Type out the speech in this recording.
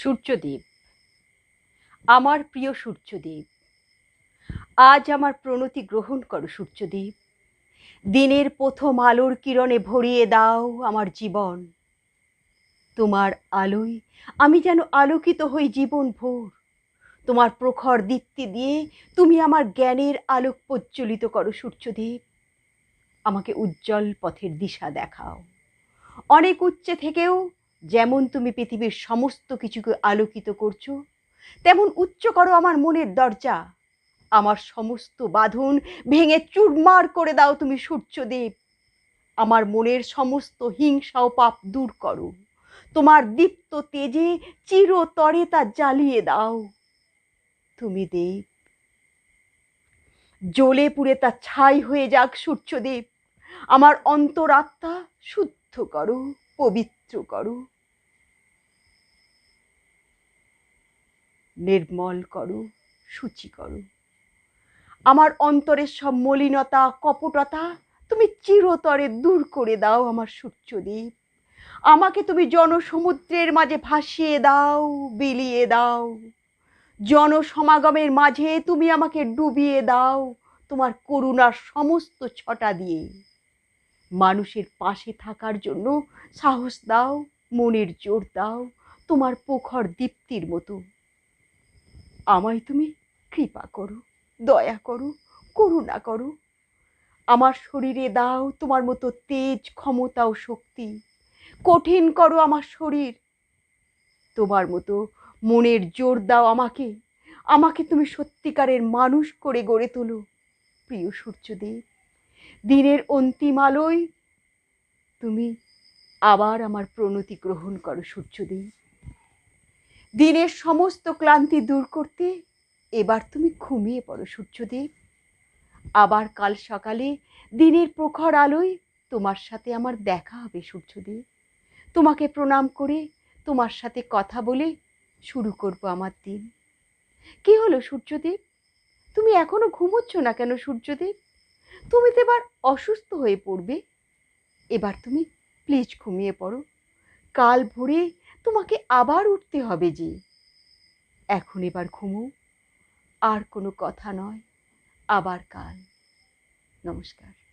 সূর্যদেব, আমার প্রিয় সূর্যদেব, আজ আমার প্রণতি গ্রহণ করো সূর্যদেব। দিনের প্রথম আলোর কিরণে ভরিয়ে দাও আমার জীবন। তোমার আলোয় আমি যেন আলোকিত হই জীবন ভোর। তোমার প্রখর দীপ্তি দিয়ে তুমি আমার জ্ঞানের আলোক প্রজ্বলিত করো সূর্যদেব। আমাকে উজ্জ্বল পথের দিশা দেখাও। অনেক উচ্চে থেকেও যেমন তুমি পৃথিবীর সমস্ত কিছুকে আলোকিত করছো, তেমন উচ্চ করো আমার মনের দরজা। আমার সমস্ত বাঁধন ভেঙে চুরমার করে দাও তুমি সূর্যদেব। আমার মনের সমস্ত হিংসা ও পাপ দূর করো। তোমার দীপ্ত তেজে চিরতরে তা জ্বালিয়ে দাও তুমি দেব। জ্বলে পুড়ে তা ছাই হয়ে যাক সূর্যদেব। আমার অন্তরাত্মা শুদ্ধ করো, পবিত্র করো, নির্মল করো, শুচি করো। আমার অন্তরের সব মলিনতা কপটতা তুমি চিরতরে দূর করে দাও আমার সূর্যদেব। আমাকে তুমি জনসমুদ্রের মাঝে ভাসিয়ে দাও, বিলিয়ে দাও। জনসমাগমের মাঝে তুমি আমাকে ডুবিয়ে দাও তোমার করুণার সমস্ত ছটা দিয়ে। মানুষের পাশে থাকার জন্য সাহস দাও, মনের জোর দাও তোমার প্রখর দীপ্তির মতো। আমায় তুমি কৃপা করো, দয়া করো, করুণা করো। আমার শরীরে দাও তোমার মতো তেজ, ক্ষমতা ও শক্তি। কঠিন করো আমার শরীর। তোমার মতো মনের জোর দাও আমাকে। আমাকে তুমি সত্যিকারের মানুষ করে গড়ে তোলো প্রিয় সূর্যদেব। দিনের অন্তিম আলোয় তুমি আবার আমার প্রণতি গ্রহণ করো সূর্যদেব। দিনের সমস্ত ক্লান্তি দূর করতে এবার তুমি ঘুমিয়ে পড়ো সূর্যদেব। আবার কাল সকালে দিনের প্রখর আলোয় তোমার সাথে আমার দেখা হবে সূর্যদেব। তোমাকে প্রণাম করে তোমার সাথে কথা বলে শুরু করব আমার দিন। কি হলো সূর্যদেব, তুমি এখনো ঘুমোচ্ছ না কেন সূর্যদেব? তুমি তো এবার অসুস্থ হয়ে পড়বে। এবার তুমি প্লিজ ঘুমিয়ে পড়ো। কাল ভোরে তোমাকে আবার উঠতে হবে যে। এখন এবার ঘুমো, আর কোনো কথা নয়, আবার কাল। নমস্কার।